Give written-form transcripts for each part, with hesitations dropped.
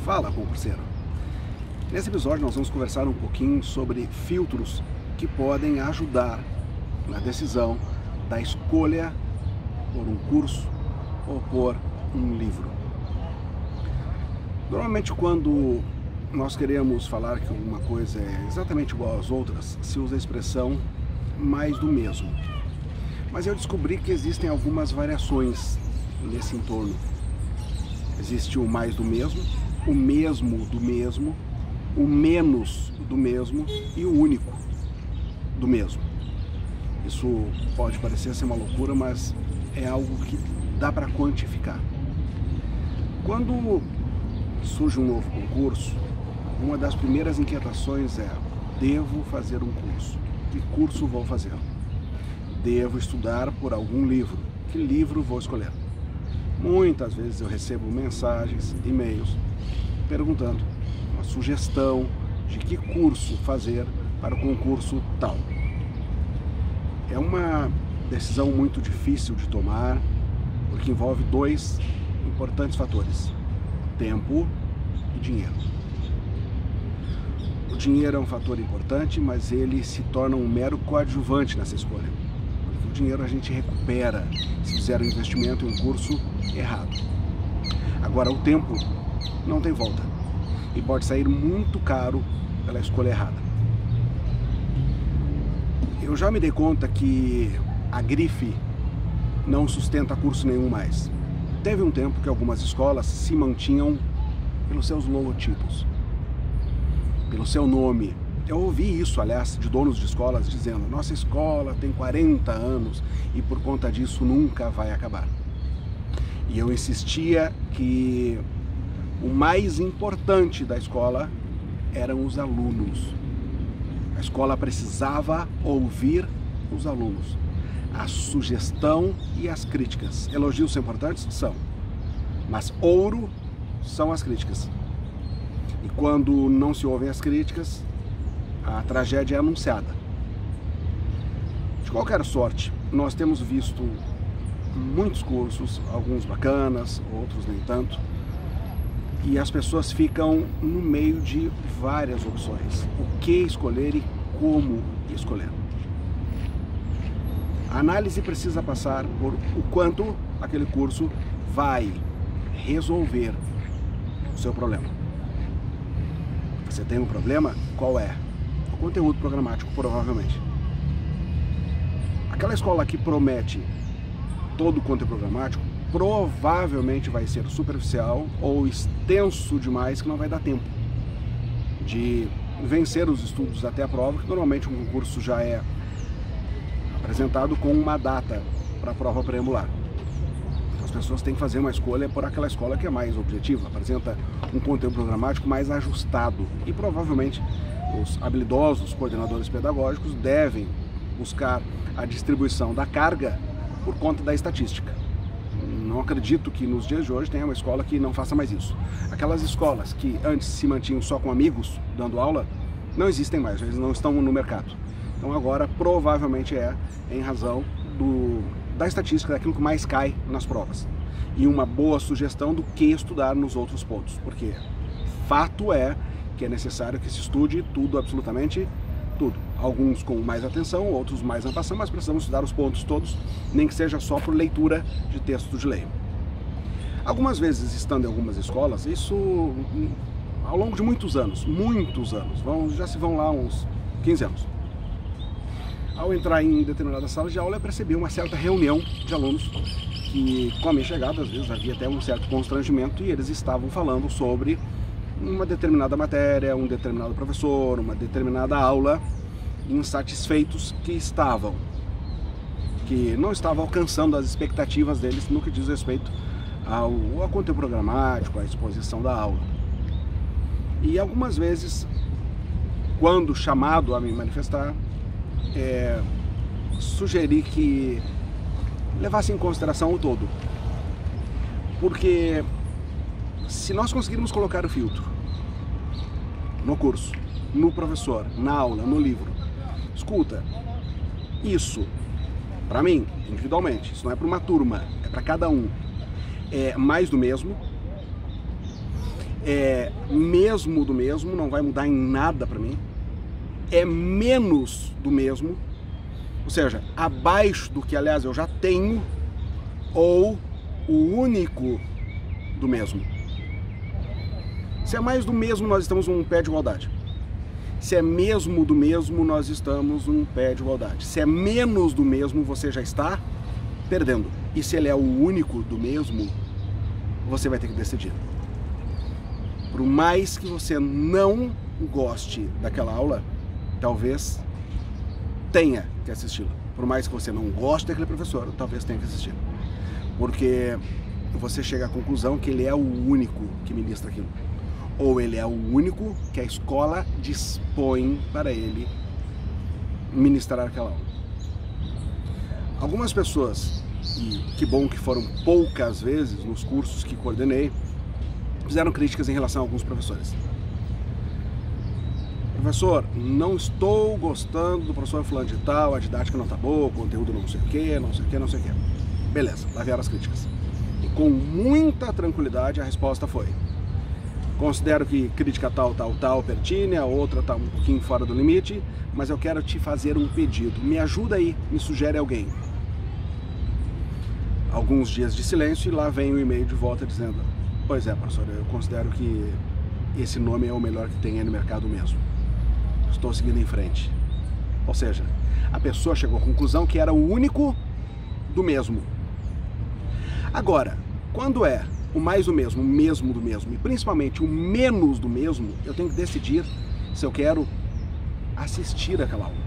Fala, concurseiro! Nesse episódio nós vamos conversar um pouquinho sobre filtros que podem ajudar na decisão da escolha por um curso ou por um livro. Normalmente quando nós queremos falar que uma coisa é exatamente igual às outras, se usa a expressão mais do mesmo. Mas eu descobri que existem algumas variações nesse entorno. Existe o mais do mesmo, o mesmo do mesmo, o menos do mesmo e o único do mesmo. Isso pode parecer ser uma loucura, mas é algo que dá para quantificar. Quando surge um novo concurso, uma das primeiras inquietações é: devo fazer um curso? Que curso vou fazer? Devo estudar por algum livro? Que livro vou escolher? Muitas vezes eu recebo mensagens, e-mails, perguntando uma sugestão de que curso fazer para o concurso tal. É uma decisão muito difícil de tomar, porque envolve dois importantes fatores: tempo e dinheiro. O dinheiro é um fator importante, mas ele se torna um mero coadjuvante nessa escolha. Porque o dinheiro a gente recupera se fizer um investimento em um curso errado. Agora, o tempo não tem volta e pode sair muito caro pela escolha errada. Eu já me dei conta que a grife não sustenta curso nenhum mais. Teve um tempo que algumas escolas se mantinham pelos seus logotipos, pelo seu nome. Eu ouvi isso, aliás, de donos de escolas dizendo: nossa escola tem 40 anos e por conta disso nunca vai acabar. E eu insistia que o mais importante da escola eram os alunos. A escola precisava ouvir os alunos. A sugestão e as críticas. Elogios são importantes? São. Mas ouro são as críticas. E quando não se ouvem as críticas, a tragédia é anunciada. De qualquer sorte, nós temos visto muitos cursos, alguns bacanas, outros nem tanto, e as pessoas ficam no meio de várias opções. O que escolher e como escolher. A análise precisa passar por o quanto aquele curso vai resolver o seu problema. Você tem um problema? Qual é? O conteúdo programático, provavelmente. Aquela escola que promete todo o conteúdo programático provavelmente vai ser superficial ou extenso demais, que não vai dar tempo de vencer os estudos até a prova, que normalmente um concurso já é apresentado com uma data para a prova preambular. Então as pessoas têm que fazer uma escolha por aquela escola que é mais objetiva, apresenta um conteúdo programático mais ajustado, e provavelmente os habilidosos coordenadores pedagógicos devem buscar a distribuição da carga por conta da estatística. Não acredito que nos dias de hoje tenha uma escola que não faça mais isso. Aquelas escolas que antes se mantinham só com amigos dando aula, não existem mais, eles não estão no mercado. Então agora provavelmente é em razão da estatística, daquilo que mais cai nas provas. E uma boa sugestão do que estudar nos outros pontos, porque fato é que é necessário que se estude tudo, absolutamente tudo. Alguns com mais atenção, outros mais en passant, mas precisamos estudar os pontos todos, nem que seja só por leitura de texto de lei. Algumas vezes, estando em algumas escolas, isso ao longo de muitos anos, já se vão lá uns 15 anos. Ao entrar em determinada sala de aula, eu percebi uma certa reunião de alunos que, com a minha chegada, às vezes havia até um certo constrangimento, e eles estavam falando sobre uma determinada matéria, um determinado professor, uma determinada aula, insatisfeitos que não estavam alcançando as expectativas deles no que diz respeito ao conteúdo programático, à exposição da aula. E algumas vezes, quando chamado a me manifestar, sugeri que levasse em consideração o todo. Porque se nós conseguirmos colocar o filtro no curso, no professor, na aula, no livro, escuta, isso, para mim, individualmente, isso não é para uma turma, é para cada um, é mais do mesmo, é mesmo do mesmo, não vai mudar em nada para mim, é menos do mesmo, ou seja, abaixo do que, aliás, eu já tenho, ou o único do mesmo. Se é mais do mesmo, nós estamos num pé de igualdade. Se é mesmo do mesmo, nós estamos num pé de igualdade. Se é menos do mesmo, você já está perdendo. E se ele é o único do mesmo, você vai ter que decidir. Por mais que você não goste daquela aula, talvez tenha que assisti-la. Por mais que você não goste daquele professor, talvez tenha que assistir. Porque você chega à conclusão que ele é o único que ministra aquilo. Ou ele é o único que a escola dispõe para ele ministrar aquela aula. Algumas pessoas, e que bom que foram poucas vezes nos cursos que coordenei, fizeram críticas em relação a alguns professores. Professor, não estou gostando do professor fulano de tal, a didática não está boa, o conteúdo não sei o que, não sei o que, não sei o que. Beleza, lá vieram as críticas. E com muita tranquilidade a resposta foi: considero que crítica tal pertine, a outra está um pouquinho fora do limite, mas eu quero te fazer um pedido. Me ajuda aí, me sugere alguém. Alguns dias de silêncio e lá vem o e-mail de volta dizendo: pois é, professor, eu considero que esse nome é o melhor que tem aí no mercado mesmo. Estou seguindo em frente. Ou seja, a pessoa chegou à conclusão que era o único do mesmo. Agora, quando é o mais do mesmo, o mesmo do mesmo, e principalmente o menos do mesmo, eu tenho que decidir se eu quero assistir aquela aula.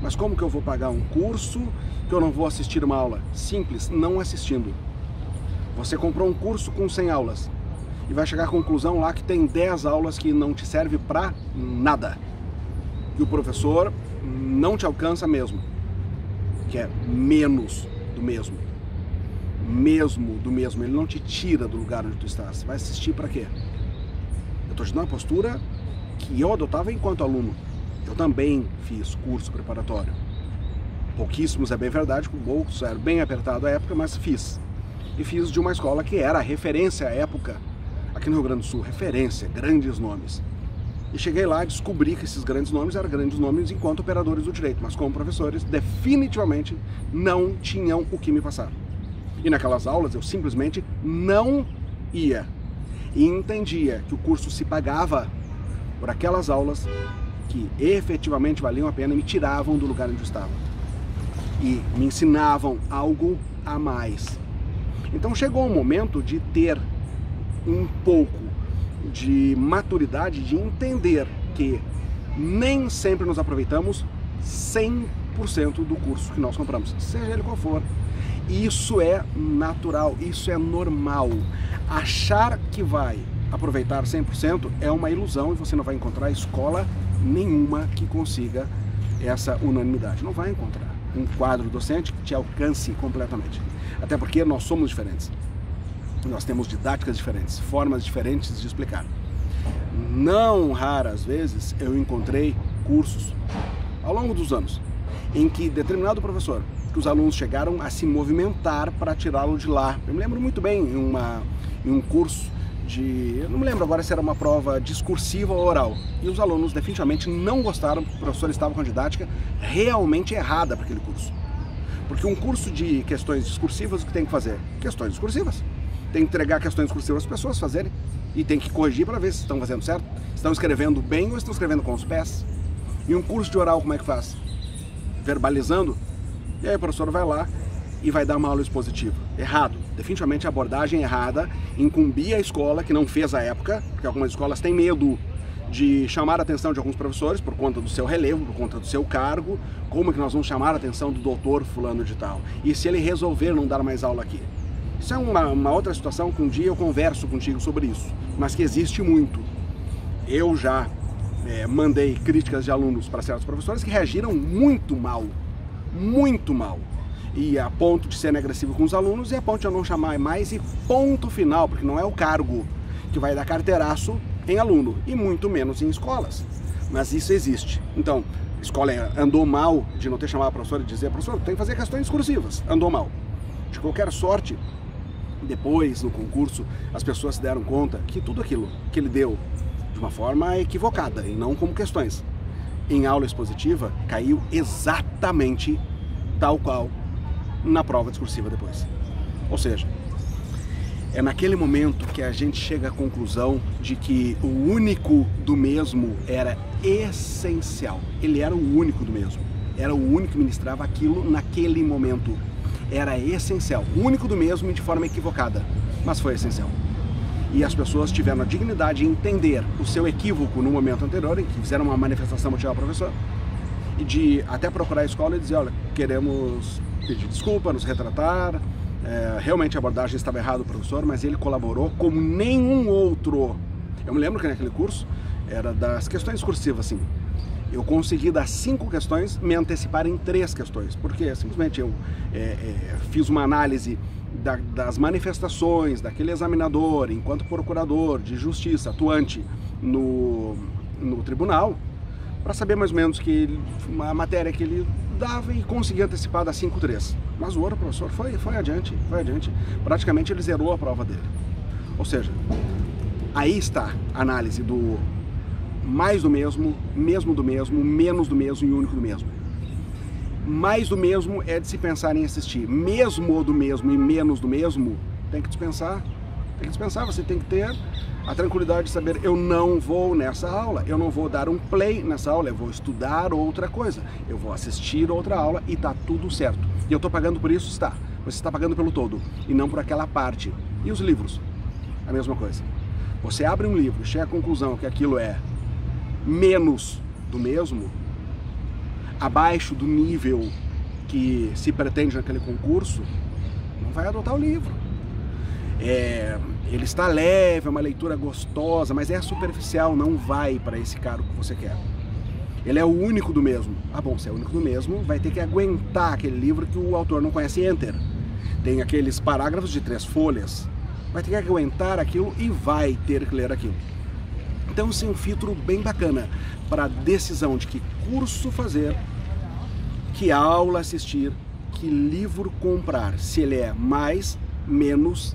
Mas como que eu vou pagar um curso que eu não vou assistir uma aula? Simples, não assistindo. Você comprou um curso com 100 aulas e vai chegar à conclusão lá que tem 10 aulas que não te servem para nada. E o professor não te alcança mesmo, que é menos do mesmo. Mesmo do mesmo, ele não te tira do lugar onde tu estás. Vai assistir para quê? Eu estou te dando uma postura que eu adotava enquanto aluno. Eu também fiz curso preparatório. Pouquíssimos, é bem verdade, com o bolso era bem apertado à época, mas fiz. E fiz de uma escola que era referência à época, aqui no Rio Grande do Sul, referência, grandes nomes. E cheguei lá e descobri que esses grandes nomes eram grandes nomes enquanto operadores do direito, mas como professores definitivamente não tinham o que me passar. E naquelas aulas eu simplesmente não ia. E entendia que o curso se pagava por aquelas aulas que efetivamente valiam a pena e me tiravam do lugar onde eu estava. E me ensinavam algo a mais. Então chegou o momento de ter um pouco de maturidade, de entender que nem sempre nos aproveitamos 100% do curso que nós compramos, seja ele qual for. Isso é natural, isso é normal. Achar que vai aproveitar 100% é uma ilusão e você não vai encontrar escola nenhuma que consiga essa unanimidade. Não vai encontrar um quadro docente que te alcance completamente. Até porque nós somos diferentes. Nós temos didáticas diferentes, formas diferentes de explicar. Não raras vezes eu encontrei cursos ao longo dos anos em que determinado professor, que os alunos chegaram a se movimentar para tirá-lo de lá. Eu me lembro muito bem em um curso de... eu não me lembro agora se era uma prova discursiva ou oral. E os alunos definitivamente não gostaram, porque o professor estava com a didática realmente errada para aquele curso. Porque um curso de questões discursivas, o que tem que fazer? Questões discursivas. Tem que entregar questões discursivas às pessoas fazerem e tem que corrigir para ver se estão fazendo certo, estão escrevendo bem ou estão escrevendo com os pés. E um curso de oral como é que faz? Verbalizando. E aí o professor vai lá e vai dar uma aula expositiva. Errado. Definitivamente a abordagem errada incumbia a escola, que não fez à época, porque algumas escolas têm medo de chamar a atenção de alguns professores por conta do seu relevo, por conta do seu cargo. Como que nós vamos chamar a atenção do doutor fulano de tal? E se ele resolver não dar mais aula aqui? Isso é uma outra situação que um dia eu converso contigo sobre isso, mas que existe muito. Eu já mandei críticas de alunos para certos professores que reagiram muito mal, e a ponto de serem agressivo com os alunos e a ponto de eu não chamar mais e ponto final, porque não é o cargo que vai dar carteiraço em aluno, e muito menos em escolas, mas isso existe. Então, a escola andou mal de não ter chamado a professora e dizer: professor, tem que fazer questões discursivas, andou mal. De qualquer sorte, Depois, no concurso, as pessoas se deram conta que tudo aquilo que ele deu de uma forma equivocada e não como questões, em aula expositiva, caiu exatamente tal qual na prova discursiva depois. Ou seja, é naquele momento que a gente chega à conclusão de que o único do mesmo era essencial. Ele era o único do mesmo. Era o único que ministrava aquilo naquele momento. Era essencial. O único do mesmo e de forma equivocada. Mas foi essencial. E as pessoas tiveram a dignidade de entender o seu equívoco no momento anterior, em que fizeram uma manifestação motivar ao professor, e de até procurar a escola e dizer, olha, queremos pedir desculpa, nos retratar, realmente a abordagem estava errada do professor, mas ele colaborou como nenhum outro. Eu me lembro que naquele curso era das questões discursivas, assim. Eu consegui das 5 questões me antecipar em 3 questões, porque simplesmente eu fiz uma análise das manifestações daquele examinador enquanto procurador de justiça atuante no tribunal, para saber mais ou menos que a matéria que ele dava e conseguir antecipar das 5, 3. Mas o outro professor foi adiante. Praticamente ele zerou a prova dele. Ou seja, aí está a análise do mais do mesmo do mesmo, menos do mesmo e único do mesmo. Mais do mesmo é de se pensar em assistir. Mesmo do mesmo e menos do mesmo, tem que dispensar. Você tem que ter a tranquilidade de saber, eu não vou nessa aula, eu não vou dar um play nessa aula, eu vou estudar outra coisa, eu vou assistir outra aula e tá tudo certo. E eu tô pagando por isso? Está. Você está pagando pelo todo e não por aquela parte. E os livros? A mesma coisa. Você abre um livro e chega à conclusão que aquilo é menos do mesmo, abaixo do nível que se pretende naquele concurso, não vai adotar o livro. Ele está leve, é uma leitura gostosa, mas é superficial, não vai para esse cargo que você quer. Ele é o único do mesmo. Ah, bom, se é o único do mesmo, vai ter que aguentar aquele livro que o autor não conhece, enter. Tem aqueles parágrafos de 3 folhas. Vai ter que aguentar aquilo e vai ter que ler aquilo. Então, isso é um filtro bem bacana para a decisão de que curso fazer, que aula assistir, que livro comprar, se ele é mais, menos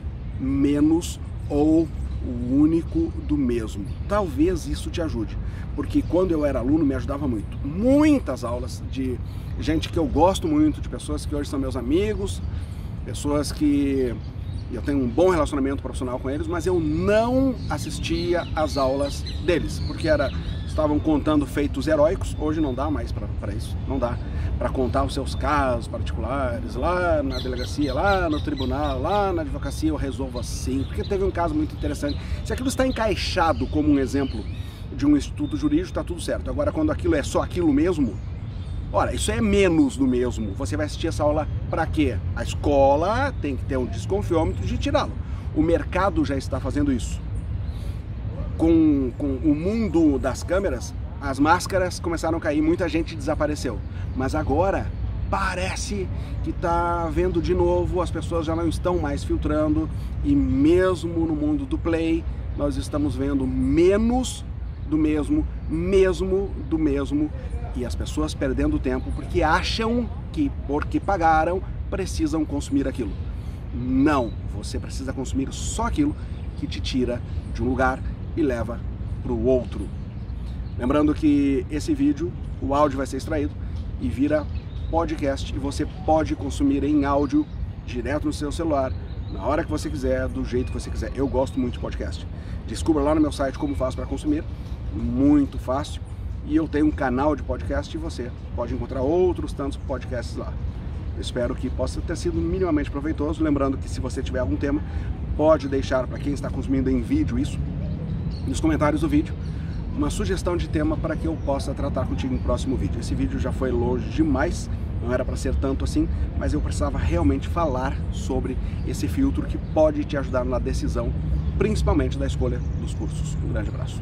ou o único do mesmo. Talvez isso te ajude, porque quando eu era aluno me ajudava muito. Muitas aulas de gente que eu gosto muito, de pessoas que hoje são meus amigos, pessoas que eu tenho um bom relacionamento profissional com eles, mas eu não assistia às aulas deles, porque estavam contando feitos heróicos. Hoje não dá mais para isso, não dá para contar os seus casos particulares lá na delegacia, lá no tribunal, lá na advocacia, eu resolvo assim, porque teve um caso muito interessante. Se aquilo está encaixado como um exemplo de um instituto jurídico, está tudo certo. Agora, quando aquilo é só aquilo mesmo, ora, isso é menos do mesmo. Você vai assistir essa aula para quê? A escola tem que ter um desconfiômetro de tirá-lo. O mercado já está fazendo isso. Com o mundo das câmeras, as máscaras começaram a cair, muita gente desapareceu. Mas agora parece que está vendo de novo, as pessoas já não estão mais filtrando, e mesmo no mundo do play, nós estamos vendo menos do mesmo do mesmo, e as pessoas perdendo tempo porque acham que, porque pagaram, precisam consumir aquilo. Não, você precisa consumir só aquilo que te tira de um lugar e leva para o outro. Lembrando que esse vídeo, o áudio vai ser extraído e vira podcast, e você pode consumir em áudio direto no seu celular, na hora que você quiser, do jeito que você quiser. Eu gosto muito de podcast. Descubra lá no meu site como faço para consumir, muito fácil. E eu tenho um canal de podcast e você pode encontrar outros tantos podcasts lá. Eu espero que possa ter sido minimamente proveitoso. Lembrando que se você tiver algum tema, pode deixar para quem está consumindo em vídeo isso, nos comentários do vídeo, uma sugestão de tema para que eu possa tratar contigo no próximo vídeo. Esse vídeo já foi longe demais, não era para ser tanto assim, mas eu precisava realmente falar sobre esse filtro que pode te ajudar na decisão, principalmente da escolha dos cursos. Um grande abraço.